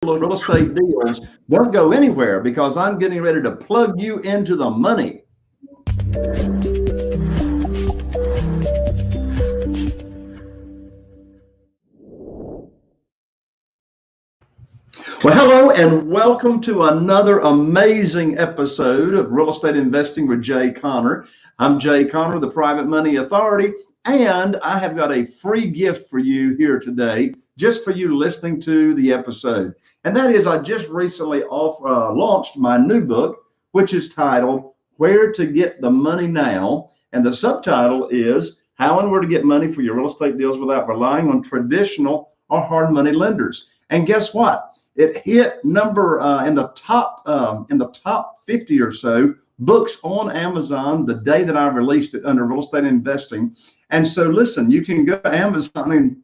real estate deals. Don't go anywhere because I'm getting ready to plug you into the money. Well, hello and welcome to another amazing episode of Real Estate Investing with Jay Conner. I'm Jay Conner, the Private Money Authority, and I have got a free gift for you here today, just for you listening to the episode. And that is, I just recently launched my new book, which is titled Where to Get the Money Now. And the subtitle is How and Where to Get Money for Your Real Estate Deals Without Relying on Traditional or Hard Money Lenders. And guess what? It hit number in the top 50 or so books on Amazon the day that I released it under Real Estate Investing. And so listen, you can go to Amazon and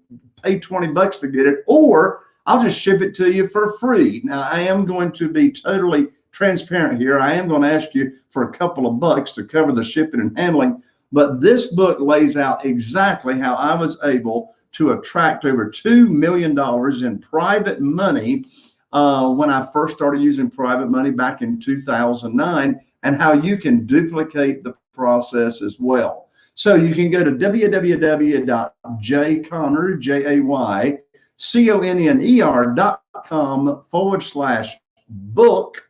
pay $20 to get it, or I'll just ship it to you for free. Now, I am going to be totally transparent here. I am going to ask you for a couple of bucks to cover the shipping and handling, but this book lays out exactly how I was able to attract over $2 million in private money when I first started using private money back in 2009, and how you can duplicate the process as well. So you can go to www.jayconner.com/book,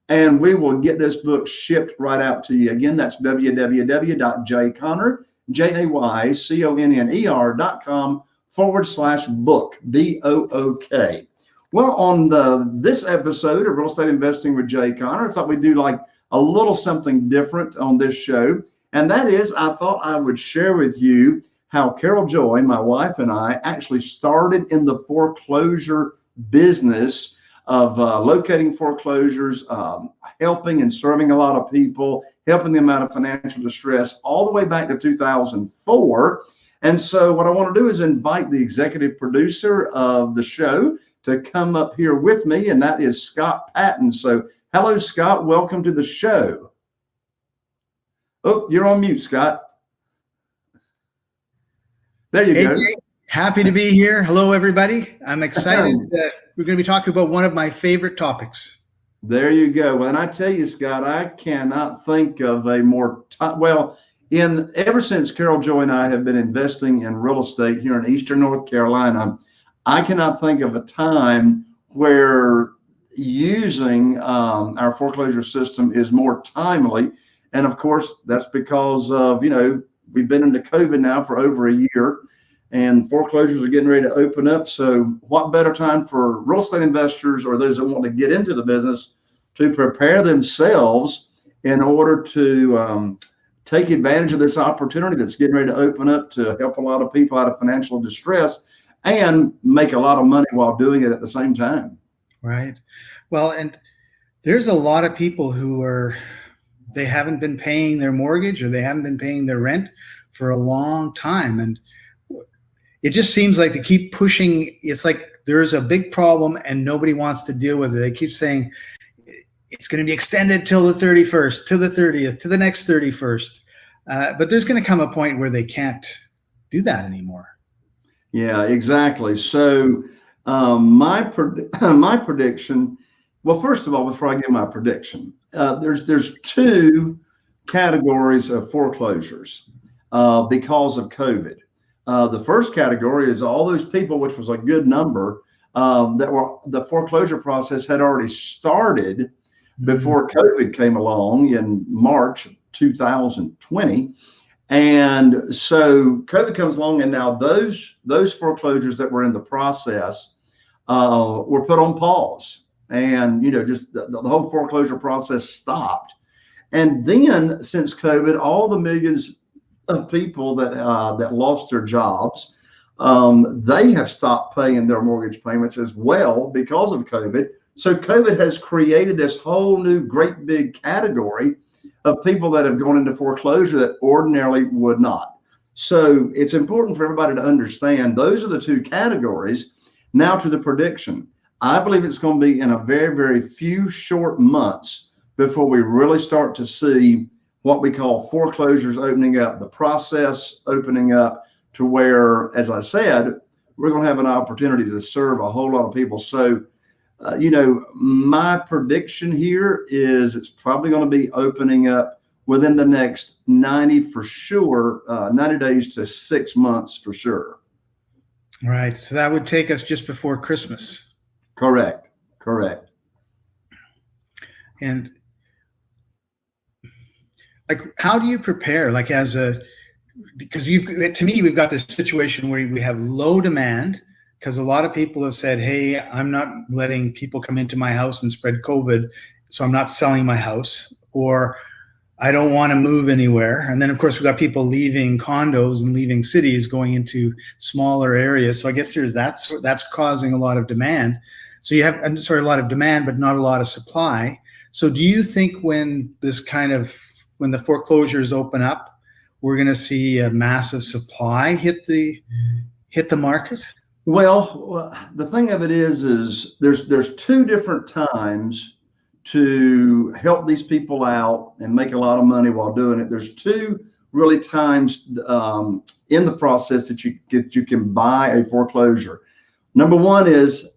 and we will get this book shipped right out to you. Again, that's www.jayconner.com/book, B-O-O-K. Well, on this episode of Real Estate Investing with Jay Conner, I thought we'd do like a little something different on this show. And that is, I thought I would share with you how Carol Joy, my wife, and I actually started in the foreclosure business of locating foreclosures, helping and serving a lot of people, helping them out of financial distress all the way back to 2004. And so what I want to do is invite the executive producer of the show to come up here with me, and that is Scott Patton. So hello, Scott. Welcome to the show. Oh, you're on mute, Scott. There you go. Jay, happy to be here. Hello, everybody. I'm excited. We're going to be talking about one of my favorite topics. There you go. Well, and I tell you, Scott, I cannot think of a more ever since Carol Joy and I have been investing in real estate here in Eastern North Carolina, I cannot think of a time where using our foreclosure system is more timely. And of course, that's because of, we've been into COVID now for over a year, and foreclosures are getting ready to open up. So what better time for real estate investors or those that want to get into the business to prepare themselves in order to take advantage of this opportunity that's getting ready to open up to help a lot of people out of financial distress and make a lot of money while doing it at the same time. Right. Well, and there's a lot of people who they haven't been paying their mortgage or they haven't been paying their rent for a long time. And it just seems like they keep pushing. It's like there's a big problem and nobody wants to deal with it. They keep saying it's going to be extended till the 31st, to the 30th, to the next 31st. But there's going to come a point where they can't do that anymore. Yeah, exactly. So my prediction, well, first of all, before I give my prediction, there's two categories of foreclosures because of COVID. The first category is all those people, which was a good number, the foreclosure process had already started before COVID came along in March 2020. And so COVID comes along, and now those foreclosures that were in the process were put on pause, and just the whole foreclosure process stopped. And then since COVID, all the millions of people that lost their jobs, they have stopped paying their mortgage payments as well because of COVID. So COVID has created this whole new great big category of people that have gone into foreclosure that ordinarily would not. So it's important for everybody to understand those are the two categories. Now to the prediction. I believe it's going to be in a very, very few short months before we really start to see what we call foreclosures opening up, the process opening up to where, as I said, we're going to have an opportunity to serve a whole lot of people. So My prediction here is it's probably going to be opening up within the next 90 for sure, 90 days to 6 months for sure. Right. So that would take us just before Christmas. Correct. Correct. And like, how do you prepare? Like, because to me, we've got this situation where we have low demand because a lot of people have said, hey, I'm not letting people come into my house and spread COVID, so I'm not selling my house, or I don't want to move anywhere. And then, of course, we've got people leaving condos and leaving cities, going into smaller areas. So I guess that's causing a lot of demand. So you have, a lot of demand, but not a lot of supply. So do you think when the foreclosures open up, we're going to see a massive supply hit the market? Well, the thing of it is there's two different times to help these people out and make a lot of money while doing it. There's two really times in the process that you can buy a foreclosure. Number one is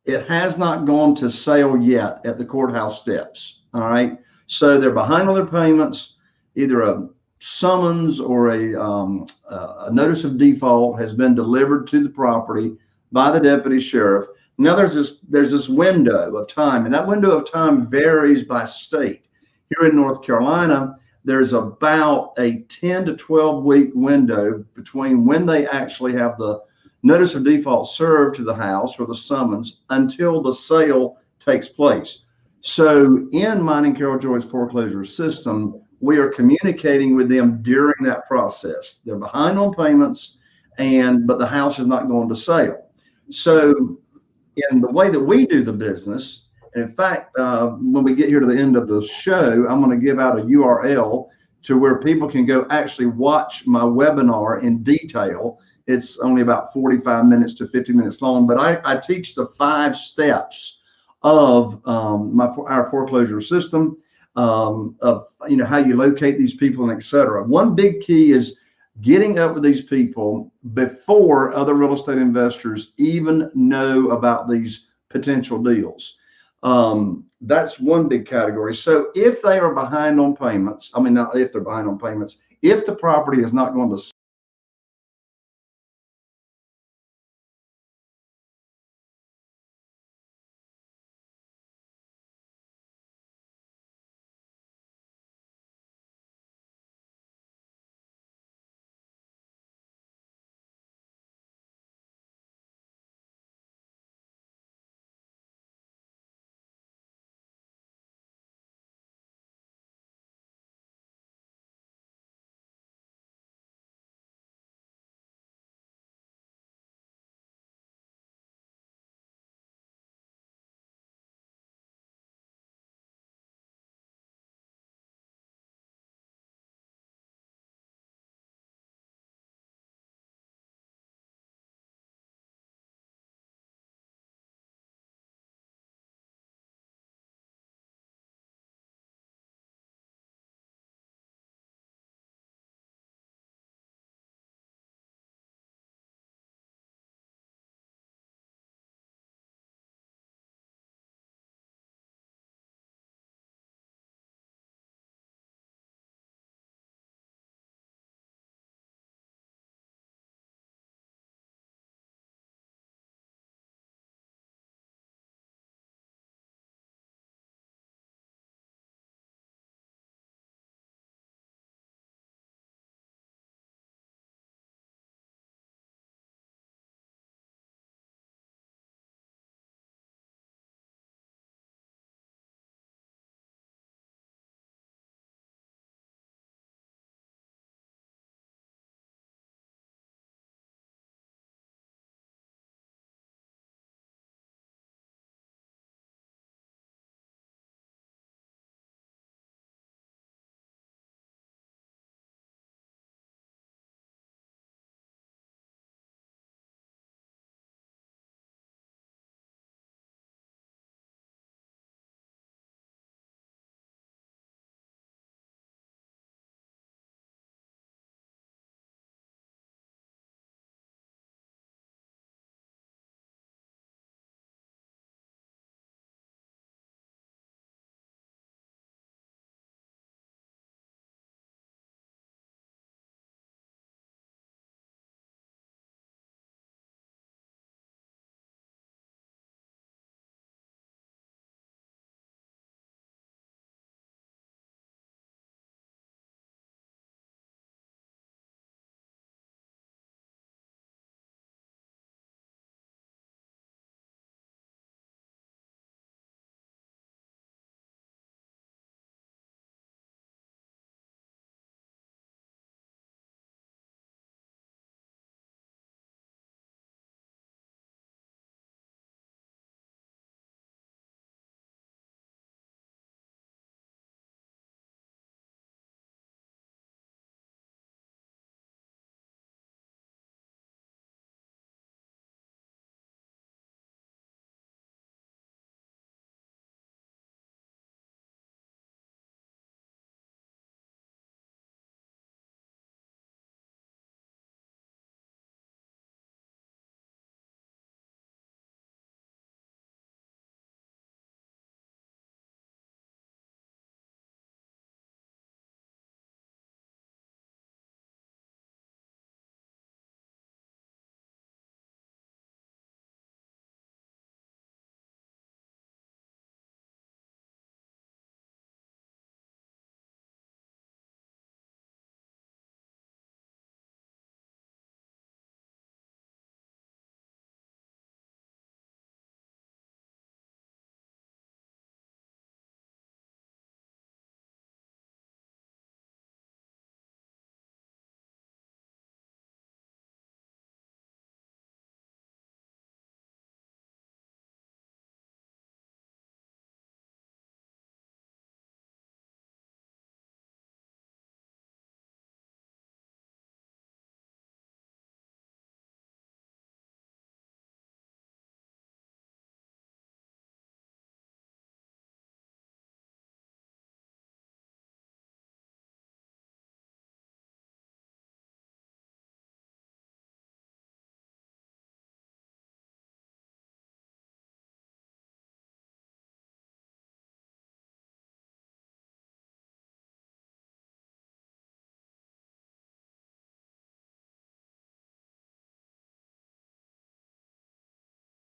it has not gone to sale yet at the courthouse steps. All right, so they're behind on their payments. Either a summons or a notice of default has been delivered to the property by the deputy sheriff. Now there's this window of time, and that window of time varies by state. Here in North Carolina, there's about a 10 to 12 week window between when they actually have the notice of default served to the house or the summons until the sale takes place. So in mine and Carol Joy's foreclosure system, we are communicating with them during that process. They're behind on payments, but the house is not going to sale. So in the way that we do the business, and in fact, when we get here to the end of the show, I'm going to give out a URL to where people can go actually watch my webinar in detail. It's only about 45 minutes to 50 minutes long, but I teach the 5 steps of our foreclosure system, of how you locate these people and et cetera. One big key is getting up with these people before other real estate investors even know about these potential deals. That's one big category. So if they are behind on payments, not if they're behind on payments, if the property is not going to